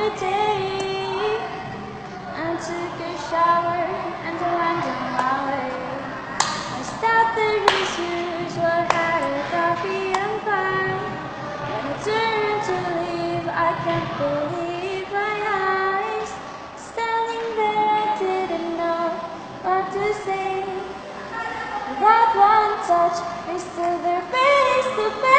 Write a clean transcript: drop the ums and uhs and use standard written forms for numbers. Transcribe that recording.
every day. I took a shower and I went on my way. I stopped at his usual, had a coffee and pie. When I turned to leave, I can't believe my eyes. Standing there, I didn't know what to say. Without one touch, we stood there face to face.